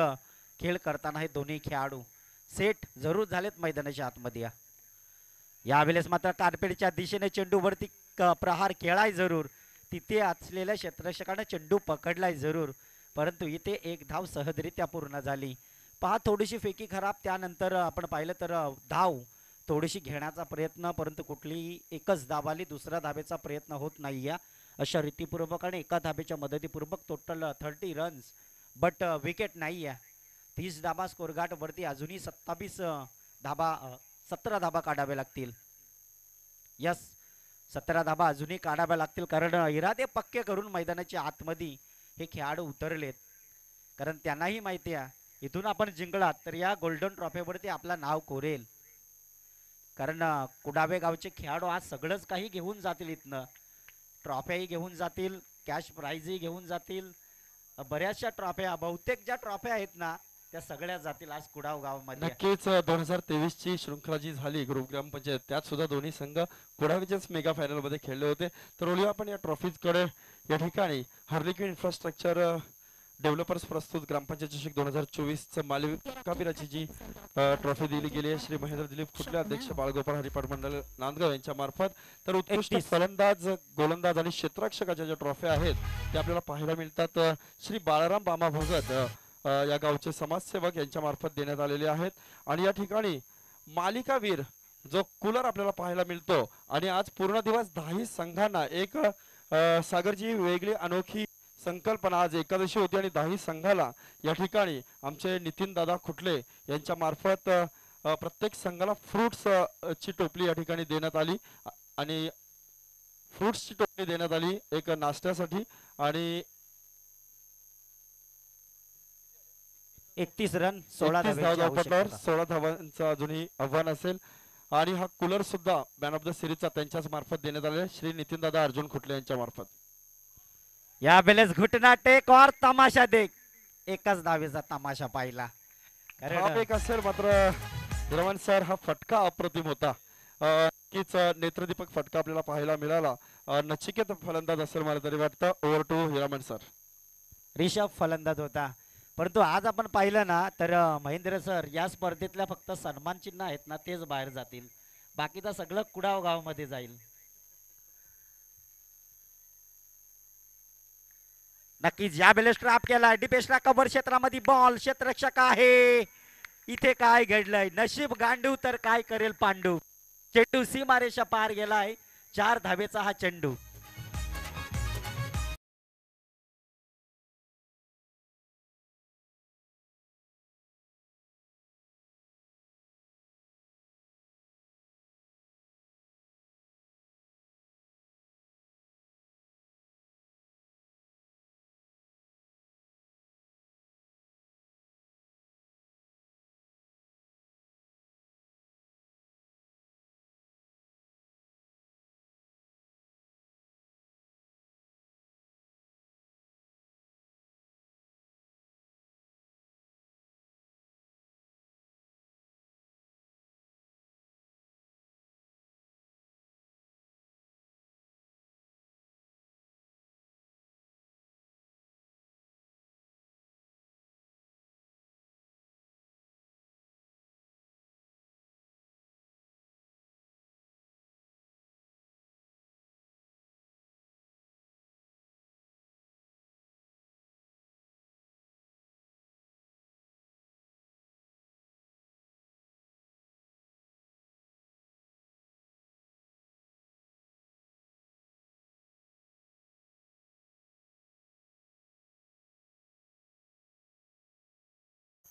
खेळ करताना हे दोन्ही खेळाडू सेट जरूर झालेत मैदानाच्या आतमध्ये. यावेळेस मात्र कार्पेटच्या दिशेने चेंडूवरती प्रहार खेळाय जरूर, तिथे असलेल्या क्षेत्ररक्षकाने चेंडू पकडलाय जरूर, परंतु इथे एक धाव सहजरित्या पूर्ण झाली. पहा थोडीशी फेकी खराब, त्यानंतर आपण पाहिलं तर धाव थोडीशी घेण्याचा प्रयत्न, परंतु कुठलीही एकच धाव आली, दुसऱ्या धाब्याचा प्रयत्न होत नाही. अशा रीतीपूर्वक आणि एका धाब्याच्या मदतीपूर्वक टोटल 30 रन्स बट विकेट नाही आहे. 30 धाबा स्कोर गाठ वरती अजूनही 17 धाबा काढावे लागतील. यस, 17 धाबा अजूनही काढाव्या लागतील, कारण इरादे पक्के करून मैदानाच्या आतमध्ये हे खेळाडू उतरलेत. कारण त्यांनाही माहिती आहे इथून आपण जिंकलात तर या गोल्डन ट्रॉफीवरती आपलं नाव कोरेल. कारण कुडावे गावचे खेळाडू आज सगळंच काही घेऊन जातील, इथनं ट्रॉफ्याही घेऊन जातील, कॅश प्राइजही घेऊन जातील, बऱ्याचशा ट्रॉफ्या, बहुतेक ज्या ट्रॉफ्या आहेत ना त्या सगळ्या जातील आज कुडाव गावामध्ये. नक्कीच 2023 ची शृंखला जी झाली ग्रुप ग्रामपंचायत, त्यात सुद्धा दोन्ही संघ कुडावीच्याच मेगा फायनल मध्ये खेळले होते. तर ओळूया आपण या ट्रॉफीज कडे. या ठिकाणी हार्लिक्विन इन्फ्रास्ट्रक्चर डेव्हलपर्स प्रस्तुत ग्रामपंचायत चषक 2024 चं मालिकावीराची जी ट्रॉफी दिली गेली आहे श्री महेंद्र दिलीप खुटले, अध्यक्ष बाळगोपाळ हरिपाठ मंडळ नांदगाव यांच्या मार्फत. तर उत्कृष्ट फलंदाज, गोलंदाज आणि क्षेत्ररक्षकाच्या ज्या ट्रॉफ्या आहेत त्या आपल्याला पाहायला मिळतात श्री बाळाराम बामा भगत या गावचे समाजसेवक यांच्या मार्फत देण्यात आलेले आहेत. आणि या ठिकाणी मालिकावीर जो कूलर आपल्याला पाहायला मिळतो, आणि आज पूर्ण दिवस 10 संघांना एक सागरची वेगळी अनोखी संकल्पना, आज एकादशी होती आणि 10 संघाला या ठिकाणी आमचे नितीन दादा खुटले यांच्या मार्फत प्रत्येक संघाला फ्रुट्स ची टोपली या ठिकाणी देण्यात आली, आणि फ्रुट्सची टोपली देण्यात आली एक नाश्त्यासाठी. आणि 31 रन 16 16 धावांचं अजूनही आव्हान असेल. आणि हा कूलर सुद्धा मॅन ऑफ द सिरीजचा त्यांच्याच मार्फत देण्यात आले श्री नितीन दादा अर्जुन खुटले यांच्या मार्फत. या वेळेस घुटना टेक और तमाशा देख, एकच धावेचा तमाशा पाहिला. एक असेल मात्र हिरमन सर, हा फटका अप्रतिम होता, नक्कीच नेत्रदीपक फटका आपल्याला पाहायला मिळाला. नचिकेत फलंदाज असेल मला तरी वाटतं. ओव्हर टू हिरमन सर. रिषभ फलंदाज होता, परंतु आज आपण पाहिलं ना तर महेंद्र सर या स्पर्धेतल्या फक्त सन्मान चिन्ह आहेत ना तेच बाहेर जातील, बाकीचं सगळं कुडाव गावामध्ये जाईल. नक्कीच या वेळेस ट्रॅप केला, डिपेशला कव्हर क्षेत्रामध्ये बॉल, क्षेत्ररक्षक आहे. इथे काय घडलंय, नशीब गांडू तर काय करेल पांडू. चेंडू सीमारेषा पार गेलाय, 4 धावेचा हा चेंडू.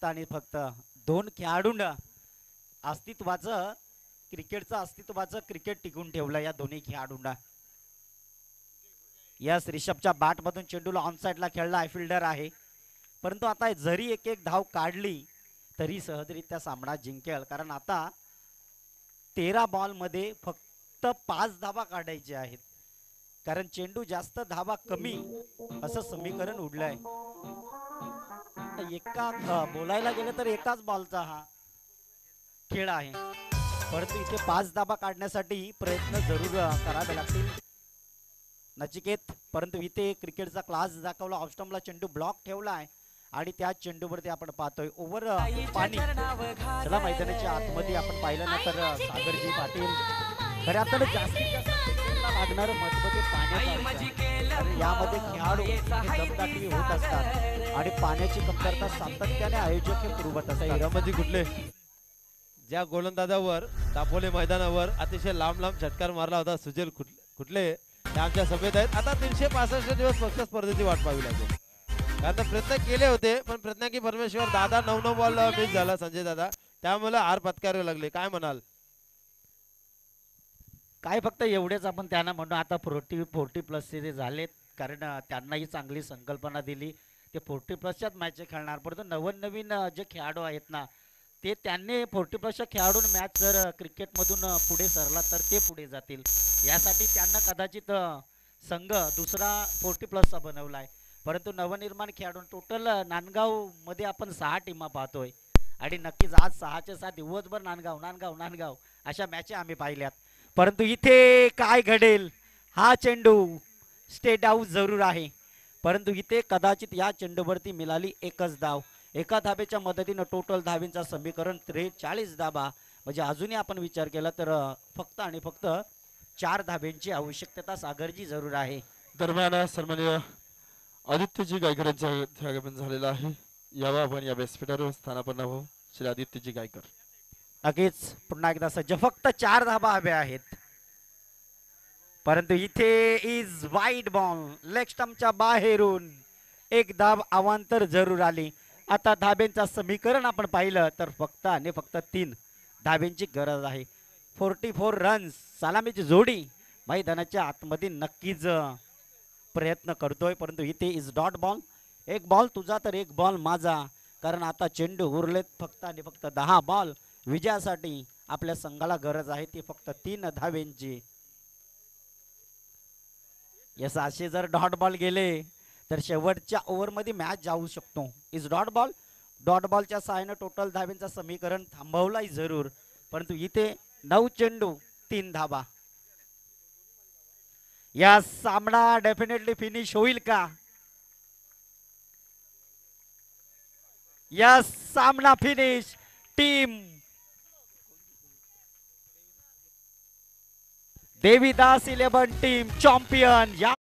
फक्त आणि फक्त 2 खेळाडूंना अस्तित्वाचं क्रिकेट टिकून ठेवलं या दोन्ही खेळाडूंना. यस, रिषभच्या बॅट मधून चेंडूला ऑन साइडला खेळला, फिल्डर आहे. परंतु आता जरी एक एक धाव काढली तरी सहजरित्या सामना जिंकेल, कारण आता 13 बॉल मध्ये फक्त 5 धावा काढायचे आहेत, कारण चेंडू जास्त धावा कमी असं समीकरण उडलंय. बोलायला गेलं तर एकाच बॉलचा हा खेळ आहे, परंतु इथे 5 धावा काढण्यासाठी प्रयत्न जरूर करावे लागतील नचिकेत. परंतु इथे क्रिकेटचा क्लास दाखवला. ऑफस्टंपला चेंडू ब्लॉक ठेवलाय आणि त्या चेंडूवरती आपण पाहतोय ओव्हर पाणी. चला मैदानाच्या आतमध्ये आपण पाहिलं ना तर सागरजी पाटील खऱ्या अर्थानं जास्तीत जास्त लागणारं महत्व ते पाण्याचं, आणि यामध्ये खेळाडू दमदाटी होत असतात आणि पाण्याची कमतरता सातत्याने आयोजक हे पुरवत असतात. हिरामती कुठले ज्या गोलंदाजावर दापोले मैदानावर अतिशय लांब लांब झटकार मारला होता सुजल कुठले त्या आमच्या सभेत आहेत. आता 365 दिवस फक्त स्पर्धेची वाट पाहावी लागेल, कारण प्रयत्न केले होते पण प्रयत्न की परमेश्वर दादा 9 बॉल मिस झाला संजय दादा, त्यामुळे हार पत्करावे लागले. काय म्हणाल? काय फक्त एवढेच आपण त्यांना म्हणू, आता 40 प्लस ते झालेत, कारण त्यांनाही चांगली संकल्पना दिली. ते 40 प्लसच्याच मॅच खेळणार, परंतु नवीन जे खेळाडू आहेत ना ते त्यांनी 40 प्लसच्या खेळाडून मॅच जर क्रिकेटमधून पुढे सरला तर ते पुढे जातील. यासाठी त्यांना कदाचित संघ दुसरा 40 प्लसचा बनवला आहे. परंतु नवनिर्माण खेळाडू टोटल नांदगाव मध्ये आपण 6 टीमा पाहतोय आणि नक्कीच आज 6च्या 6 दिवसभर नांदगाव अशा मॅच आम्ही पाहिल्यात. परंतु इथे काय घडेल, हा चेंडू स्टेट आउट जरूर आहे, परंतु इथे कदाचित या चेंडूवरती मिळाली एकच धाव. एका धाबेच्या मदतीनं टोटल धाबींचा समीकरण 43 धाबा, म्हणजे अजूनही आपण विचार केला तर फक्त आणि फक्त 4 धाब्यांची आवश्यकता सागरजी जरूर आहे. दरम्यान सन्माननीय आदित्यजी गायकर यांचं आगमन झालेलं आहे. यावा आपण या व्यासपीठावर स्थानापन्न व्हावं. श्री आदित्यजी गायकर. नक्कीच पुन्हा एकदा सज्ज. फक्त 4 धाबा हव्या आहेत, परंतु इथे इज वाईड बॉल, लेग स्टंपच्या बाहेरून एक धाब अवांतर जरूर आली. आता धाब्यांचा समीकरण आपण पाहिलं तर फक्त आणि फक्त 3 धाब्यांची गरज आहे. 44 रन्स सलामीची जोडी मैदानाच्या आतमध्ये नक्कीच प्रयत्न करतोय, परंतु इथे इज डॉट बॉल. एक बॉल तुझा तर एक बॉल माझा, कारण आता चेंडू उरलेत फक्त आणि फक्त 10 बॉल. विजयासाठी आपल्या संघाला गरज आहे ती फक्त 3 धाब्यांची. यस, असे जर डॉट बॉल गेले तर शेवटच्या ओव्हरमध्ये मॅच जाऊ शकतो. इज डॉट बॉलच्या सहाय्याने टोटल धाब्यांचा समीकरण थांबवलाय जरूर, परंतु इथे 9 चेंडू 3 धाबा. या सामना डेफिनेटली फिनिश होईल का? या सामना finish. Team Devidas 11 team champion या